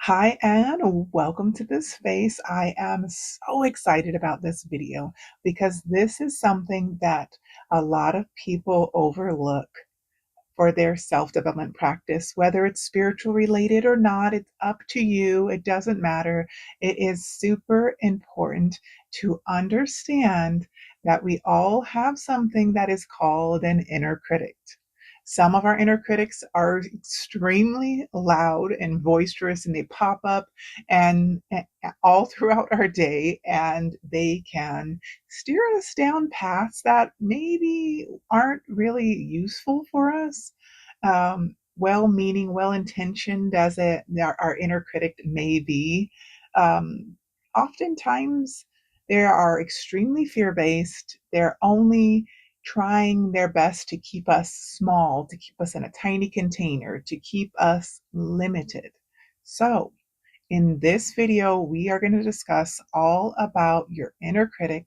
Hi, and welcome to this space. I am so excited about this video because this is something that a lot of people overlook for their self development practice, whether it's spiritual related or not. It's up to you. It doesn't matter. It is super important to understand that we all have something that is called an inner critic. Some of our inner critics are extremely loud and boisterous, and they pop up and all throughout our day, and they can steer us down paths that maybe aren't really useful for us. Well-meaning, well-intentioned as our inner critic may be, oftentimes they are extremely fear-based. They're only trying their best to keep us small, to keep us in a tiny container, to keep us limited. So, in this video, we are going to discuss all about your inner critic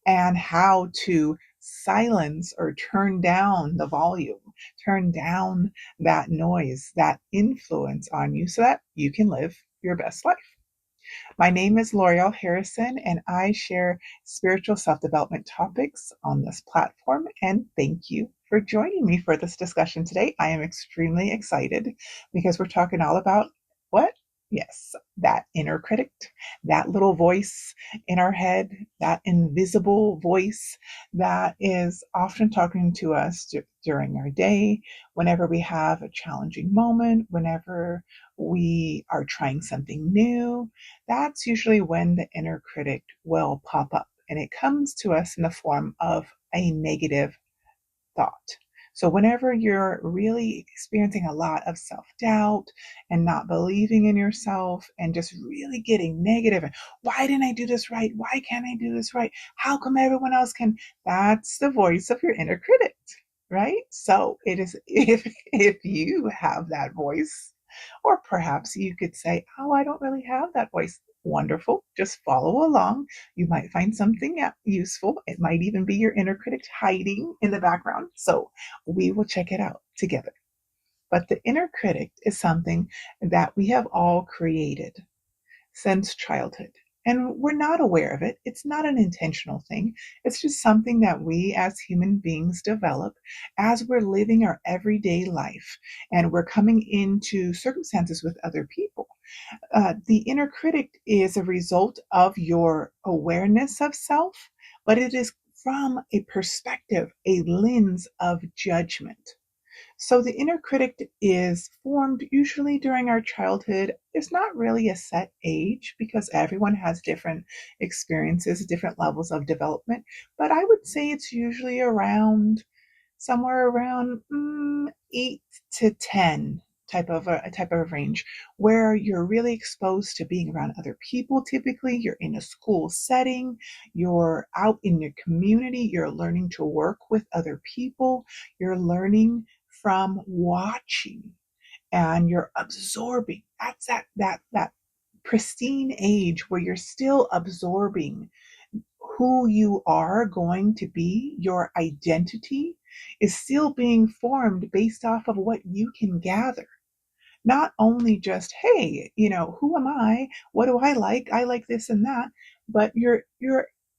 and how to silence or turn down the volume, turn down that noise, that influence on you so that you can live your best life. My name is Lorielle Harrison, and I share spiritual self development topics on this platform. And thank you for joining me for this discussion today. I am extremely excited because we're talking all about what? Yes, that inner critic, that little voice in our head, that invisible voice that is often talking to us during our day, whenever we have a challenging moment, whenever we are trying something new. That's usually when the inner critic will pop up, and it comes to us in the form of a negative thought. So, whenever you're really experiencing a lot of self doubt and not believing in yourself and just really getting negative, and why didn't I do this right? Why can't I do this right? How come everyone else can? That's the voice of your inner critic, right? So, it is if you have that voice, or perhaps you could say, oh, I don't really have that voice. Wonderful. Just follow along. You might find something useful. It might even be your inner critic hiding in the background. So we will check it out together. But the inner critic is something that we have all created since childhood. And we're not aware of it. It's not an intentional thing. It's just something that we as human beings develop as we're living our everyday life and we're coming into circumstances with other people. The inner critic is a result of your awareness of self, but it is from a perspective, a lens of judgment. So the inner critic is formed usually during our childhood. There's not really a set age because everyone has different experiences, different levels of development, but I would say it's usually around somewhere around 8 to 10 type of range where you're really exposed to being around other people. Typically you're in a school setting, you're out in your community, you're learning to work with other people, you're learning from watching, and you're absorbing. That's that pristine age where you're still absorbing who you are going to be. Your identity is still being formed based off of what you can gather. Not only just, hey, who am I? What do I like? I like this and that. But you're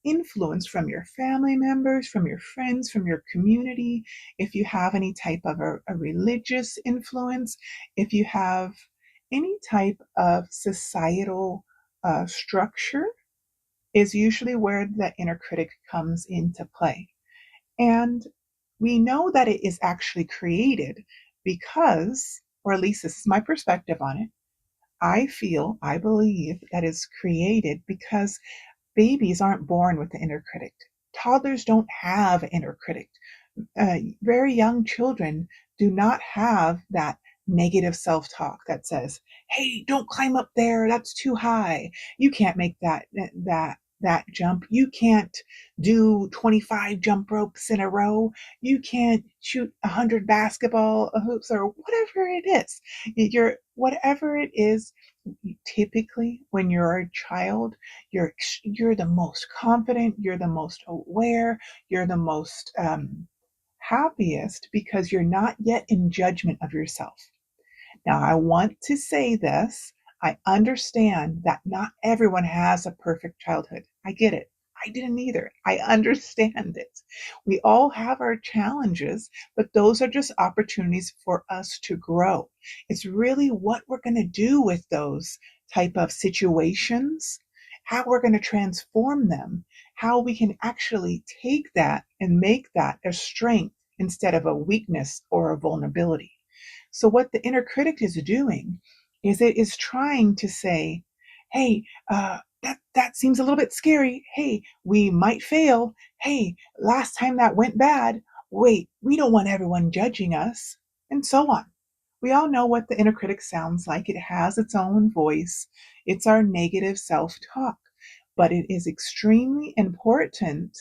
influenced from your family members, from your friends, from your community. If you have any type of a religious influence, if you have any type of societal structure, is usually where the inner critic comes into play. And we know that it is actually created because, or at least this is my perspective on it, I believe that it's created because babies aren't born with the inner critic. Toddlers don't have an inner critic. Very young children do not have that negative self talk that says, "Hey, don't climb up there. That's too high. You can't make that jump. You can't do 25 jump ropes in a row. You can't shoot 100 basketball hoops," or whatever it is. Whatever it is. Typically, when you're a child, you're the most confident. You're the most aware. You're the most happiest because you're not yet in judgment of yourself. Now, I want to say this. I understand that not everyone has a perfect childhood. I get it. I didn't either. I understand it. We all have our challenges, but those are just opportunities for us to grow. It's really what we're going to do with those type of situations, how we're going to transform them, how we can actually take that and make that a strength instead of a weakness or a vulnerability. So, what the inner critic is doing is it is trying to say, hey, that seems a little bit scary. Hey, we might fail. Hey, last time that went bad. Wait, we don't want everyone judging us, and so on. We all know what the inner critic sounds like. It has its own voice. It's our negative self talk. But it is extremely important.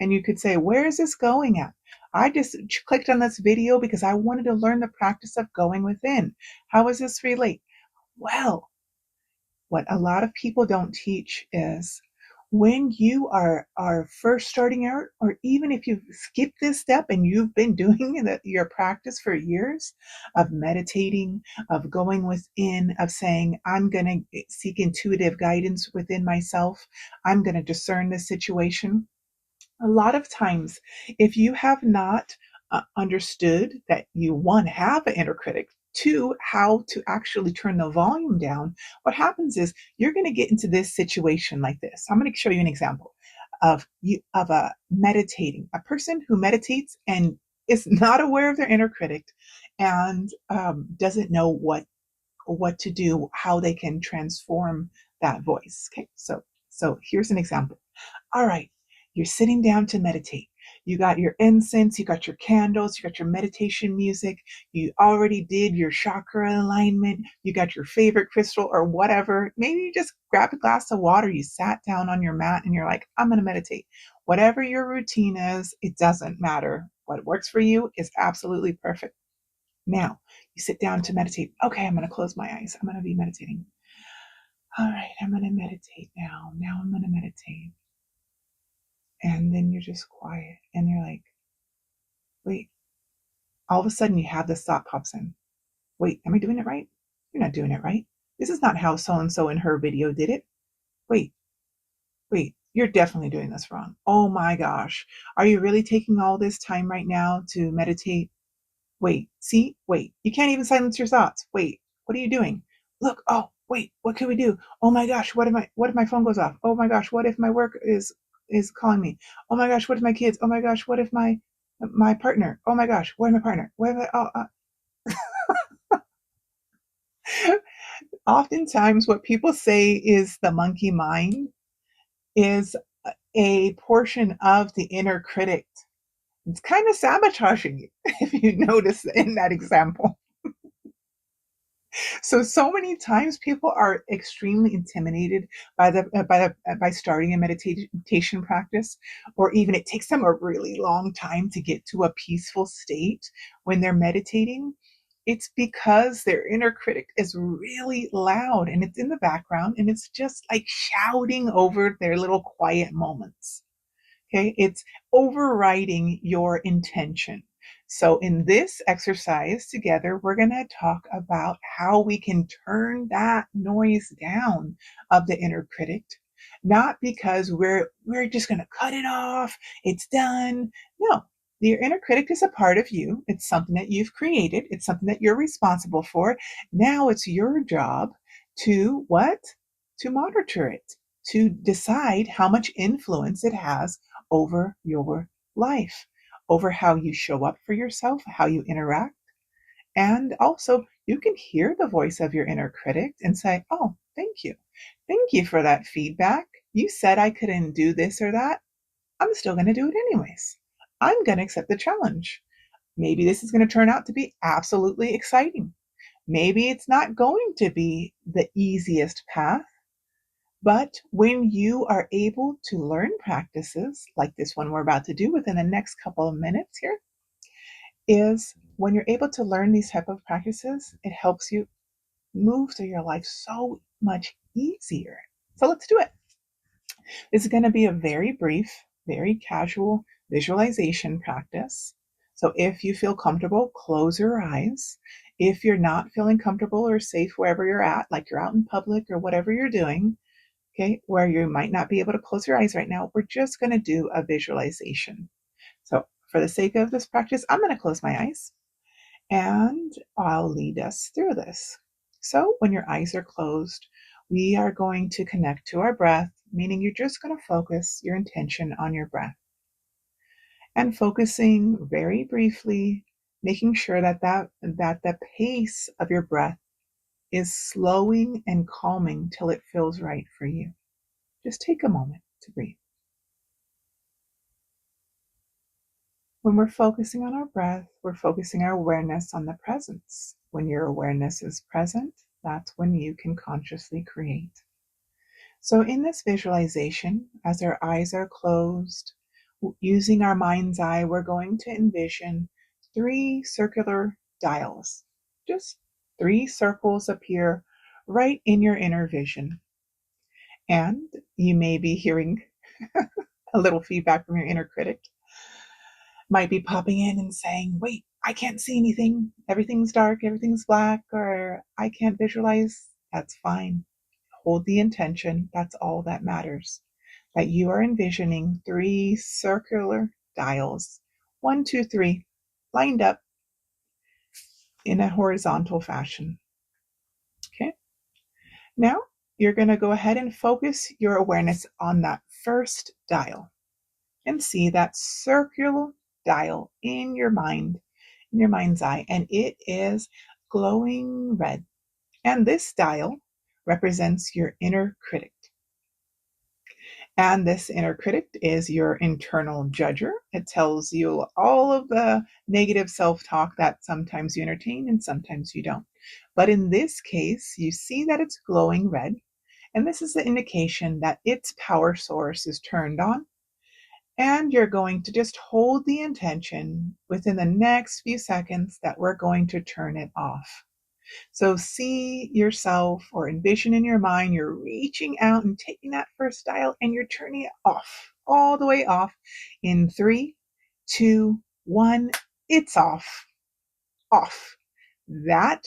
And you could say, where is this going at? I just clicked on this video because I wanted to learn the practice of going within. How does this relate? Well, what a lot of people don't teach is when you are first starting out, or even if you've skipped this step and you've been doing your practice for years of meditating, of going within, of saying, I'm going to seek intuitive guidance within myself, I'm going to discern this situation. A lot of times, if you have not understood that you, one, have an inner critic, two, how to actually turn the volume down, what happens is you're going to get into this situation like this. I'm going to show you an example of a meditating, a person who meditates and is not aware of their inner critic and doesn't know what to do, how they can transform that voice. Okay, so here's an example. All right, you're sitting down to meditate. You got your incense, you got your candles, you got your meditation music, you already did your chakra alignment, you got your favorite crystal or whatever. Maybe you just grabbed a glass of water, you sat down on your mat, and you're like, I'm going to meditate. Whatever your routine is, it doesn't matter. What works for you is absolutely perfect. Now, you sit down to meditate. Okay, I'm going to close my eyes. I'm going to be meditating. All right, I'm going to meditate now. Now I'm going to meditate. And then you're just quiet and you're like, wait, all of a sudden you have this thought pops in. Wait, am I doing it right? You're not doing it right. This is not how so and so in her video did it. Wait, wait, you're definitely doing this wrong. Oh my gosh. Are you really taking all this time right now to meditate? Wait, see, wait, you can't even silence your thoughts. Wait, what are you doing? Look, oh, wait, what can we do? Oh my gosh, what if my phone goes off? Oh my gosh, what if my work is calling me? Oh my gosh, what if my kids? Oh my gosh, what if my partner? Oh my gosh, where's my partner? Where am I? Oftentimes what people say is the monkey mind is a portion of the inner critic. It's kind of sabotaging you if you notice in that example. So many times people are extremely intimidated by starting a meditation practice, or even it takes them a really long time to get to a peaceful state when they're meditating. It's because their inner critic is really loud and it's in the background and it's just like shouting over their little quiet moments. Okay, it's overriding your intention. So, in this exercise together, we're going to talk about how we can turn that noise down of the inner critic, not because we're just going to cut it off, it's done. No, the inner critic is a part of you. It's something that you've created, it's something that you're responsible for. Now it's your job to what? To monitor it, to decide how much influence it has over your life, over how you show up for yourself, how you interact. And also, you can hear the voice of your inner critic and say, oh, thank you. Thank you for that feedback. You said I couldn't do this or that. I'm still going to do it anyways. I'm going to accept the challenge. Maybe this is going to turn out to be absolutely exciting. Maybe it's not going to be the easiest path. But when you are able to learn practices like this one we're about to do within the next couple of minutes here, is when you're able to learn these type of practices, it helps you move through your life so much easier. So let's do it. This is going to be a very brief, very casual visualization practice. So if you feel comfortable, close your eyes. If you're not feeling comfortable or safe wherever you're at, like you're out in public or whatever you're doing, okay, where you might not be able to close your eyes right now, we're just going to do a visualization. So, for the sake of this practice, I'm going to close my eyes and I'll lead us through this. So, when your eyes are closed, we are going to connect to our breath, meaning you're just going to focus your intention on your breath and focusing very briefly, making sure that the pace of your breath is slowing and calming till it feels right for you. Just take a moment to breathe. When we're focusing on our breath, we're focusing our awareness on the presence. When your awareness is present, that's when you can consciously create. So, in this visualization, as our eyes are closed, using our mind's eye, we're going to envision 3 circular dials. Just 3 circles appear right in your inner vision. And you may be hearing a little feedback from your inner critic. Might be popping in and saying, wait, I can't see anything. Everything's dark, everything's black, or I can't visualize. That's fine. Hold the intention. That's all that matters. That you are envisioning 3 circular dials, 1, 2, 3, lined up in a horizontal fashion. Okay. Now you're going to go ahead and focus your awareness on that first dial and see that circular dial in your mind, in your mind's eye, and it is glowing red. And this dial represents your inner critic. And this inner critic is your internal judger. It tells you all of the negative self-talk that sometimes you entertain and sometimes you don't. But in this case, you see that it's glowing red, and this is the indication that its power source is turned on. And you're going to just hold the intention within the next few seconds that we're going to turn it off. So see yourself or envision in your mind, you're reaching out and taking that first dial and you're turning it off, all the way off in 3, 2, 1. It's off. Off. That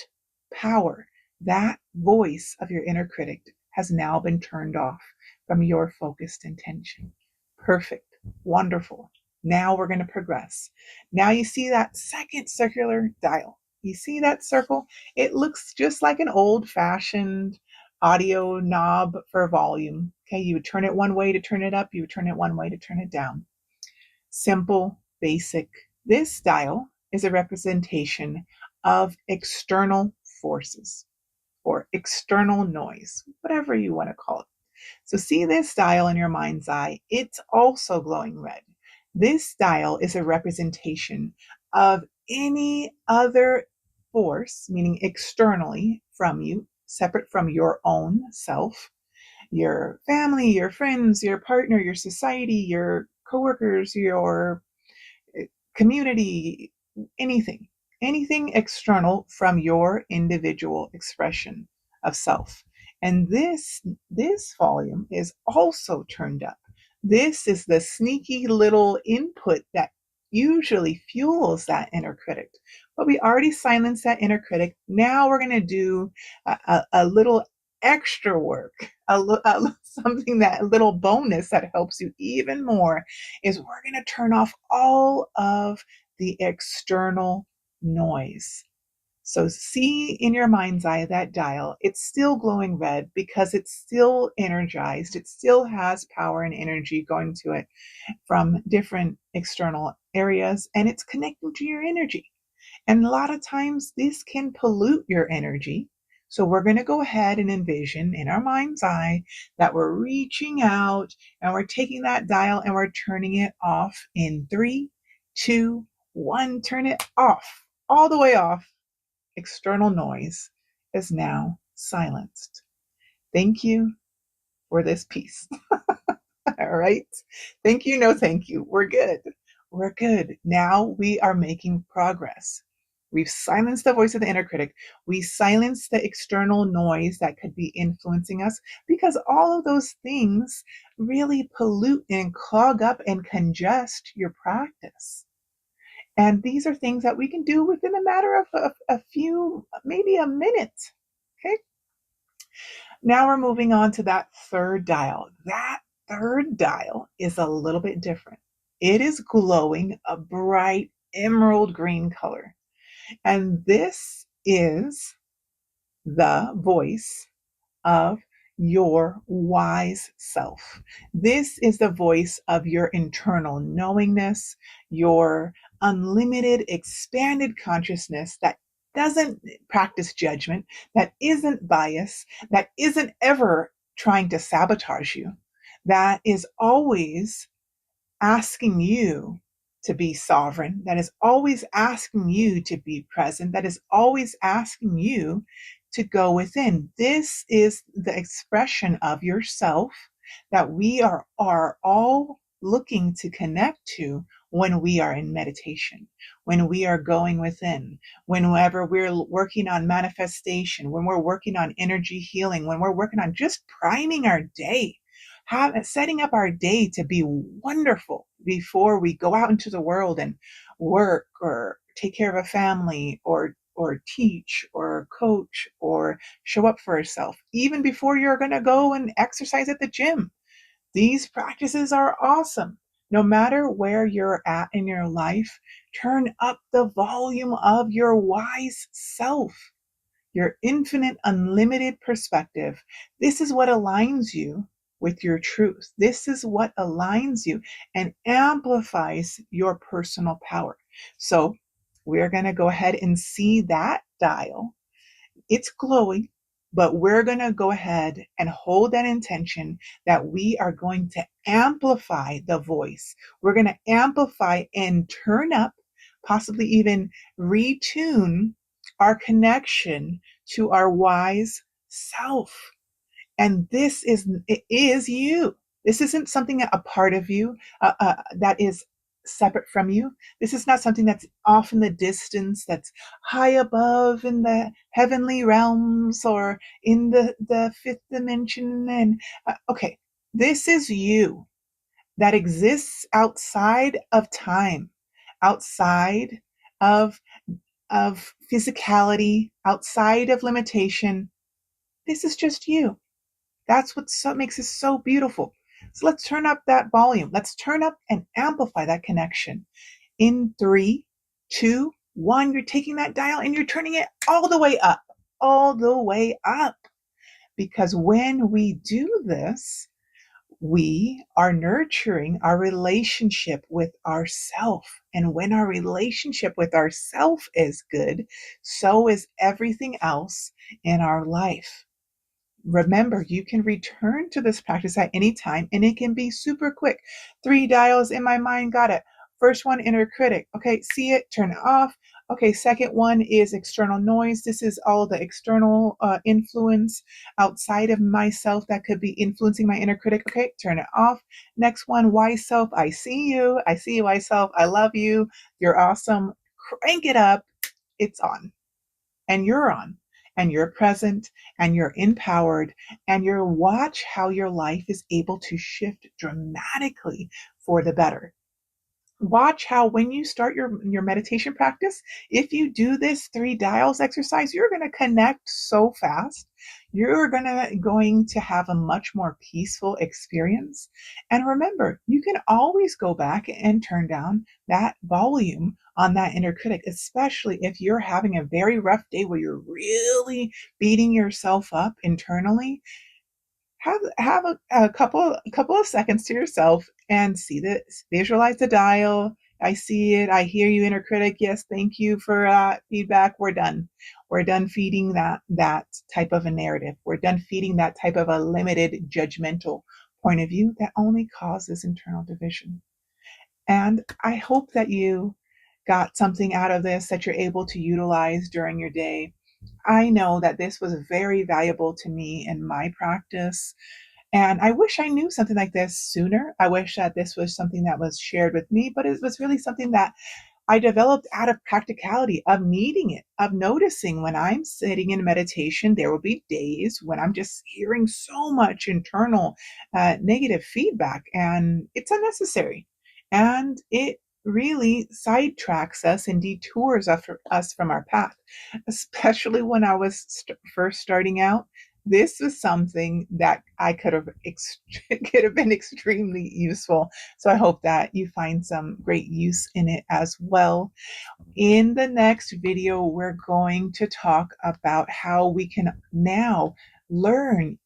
power, that voice of your inner critic has now been turned off from your focused intention. Perfect. Wonderful. Now we're going to progress. Now you see that second circular dial. You see that circle? It looks just like an old-fashioned audio knob for volume. Okay, you would turn it one way to turn it up. You would turn it one way to turn it down. Simple, basic. This dial is a representation of external forces or external noise, whatever you want to call it. So see this dial in your mind's eye. It's also glowing red. This dial is a representation of any other force, meaning externally from you, separate from your own self, your family, your friends, your partner, your society, your coworkers, your community, anything external from your individual expression of self. And this volume is also turned up. This is the sneaky little input that usually fuels that inner critic. But we already silenced that inner critic. Now we're going to do a little extra work, something that a little bonus that helps you even more is we're going to turn off all of the external noise. So see in your mind's eye that dial, it's still glowing red because it's still energized. It still has power and energy going to it from different external areas, and it's connecting to your energy. And a lot of times this can pollute your energy. So we're going to go ahead and envision in our mind's eye that we're reaching out and we're taking that dial and we're turning it off in 3, 2, 1. Turn it off, all the way off. External noise is now silenced. Thank you for this piece. All right. Thank you. No, thank you. We're good. We're good. Now we are making progress. We've silenced the voice of the inner critic. We silenced the external noise that could be influencing us because all of those things really pollute and clog up and congest your practice. And these are things that we can do within a matter of a few, maybe a minute. Okay. Now we're moving on to that third dial. That third dial is a little bit different. It is glowing a bright emerald green color. And this is the voice of your wise self. This is the voice of your internal knowingness, your unlimited, expanded consciousness that doesn't practice judgment, that isn't biased, that isn't ever trying to sabotage you, that is always asking you to be sovereign, that is always asking you to be present, that is always asking you to go within. This is the expression of yourself that we are all looking to connect to when we are in meditation, when we are going within, whenever we're working on manifestation, when we're working on energy healing, when we're working on just priming our day, setting up our day to be wonderful before we go out into the world and work or take care of a family or teach or coach or show up for yourself, even before you're going to go and exercise at the gym. These practices are awesome. No matter where you're at in your life, turn up the volume of your wise self, your infinite, unlimited perspective. This is what aligns you with your truth. This is what aligns you and amplifies your personal power. So we're going to go ahead and see that dial. It's glowing, but we're going to go ahead and hold that intention that we are going to amplify the voice. We're going to amplify and turn up, possibly even retune our connection to our wise self. And this is, it is you. This isn't something, a part of you that is separate from you. This is not something that's off in the distance, that's high above in the heavenly realms or in the fifth dimension. And okay, this is you that exists outside of time, outside of physicality, outside of limitation. This is just you. That's what makes it so beautiful. So let's turn up that volume. Let's turn up and amplify that connection. In three, two, one, you're taking that dial and you're turning it all the way up, all the way up. Because when we do this, we are nurturing our relationship with ourself. And when our relationship with ourself is good, so is everything else in our life. Remember, you can return to this practice at any time and it can be super quick. 3 dials in my mind, got it. First one, inner critic. Okay, see it, turn it off. Okay, second one is external noise. This is all the external influence outside of myself that could be influencing my inner critic. Okay, turn it off. Next one, wise self. I see you. I see you, wise self. I love you. You're awesome. Crank it up. It's on. And you're on. And you're present and you're empowered and you watch how your life is able to shift dramatically for the better. Watch how when you start your meditation practice, if you do this 3 dials exercise, you're going to connect so fast. You're going to have a much more peaceful experience. And remember, you can always go back and turn down that volume on that inner critic, especially if you're having a very rough day where you're really beating yourself up internally. Have a couple of seconds to yourself and see this, visualize the dial. I see it, I hear you, inner critic. Yes, thank you for feedback. We're done feeding that type of a narrative. We're done feeding that type of a limited judgmental point of view that only causes internal division. And I hope that you got something out of this that you're able to utilize during your day. I know that this was very valuable to me in my practice. And I wish I knew something like this sooner. I wish that this was something that was shared with me, but it was really something that I developed out of practicality, of needing it, of noticing when I'm sitting in meditation, there will be days when I'm just hearing so much internal negative feedback and it's unnecessary. And it really sidetracks us and detours us from our path, especially when I was first starting out. This was something that I could have could have been extremely useful. So I hope that you find some great use in it as well. In the next video, we're going to talk about how we can now learn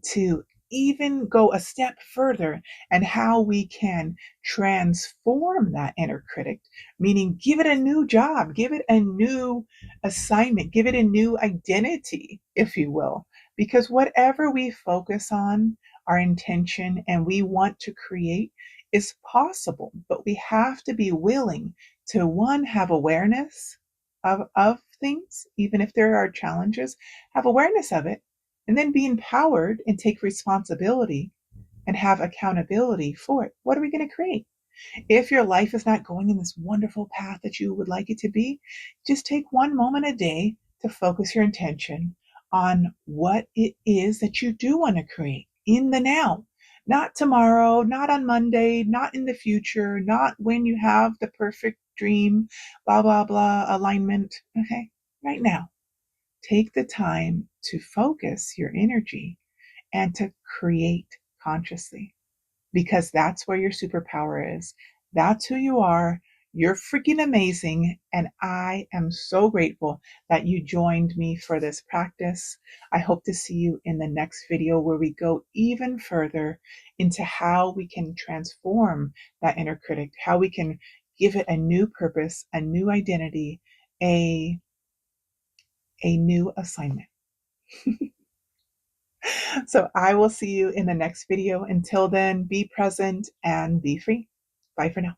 to even go a step further and how we can transform that inner critic, meaning give it a new job, give it a new assignment, give it a new identity, if you will. Because whatever we focus on, our intention, and we want to create is possible, but we have to be willing to one, have awareness of things, even if there are challenges, have awareness of it, and then be empowered and take responsibility and have accountability for it. What are we going to create? If your life is not going in this wonderful path that you would like it to be, just take one moment a day to focus your intention on what it is that you do want to create in the now. Not tomorrow, not on Monday, not in the future, not when you have the perfect dream, blah, blah, blah, alignment. Okay, right now. Take the time to focus your energy and to create consciously, because that's where your superpower is. That's who you are. You're freaking amazing. And I am so grateful that you joined me for this practice. I hope to see you in the next video where we go even further into how we can transform that inner critic, how we can give it a new purpose, a new identity, a, a new assignment. So I will see you in the next video. Until then, be present and be free. Bye for now.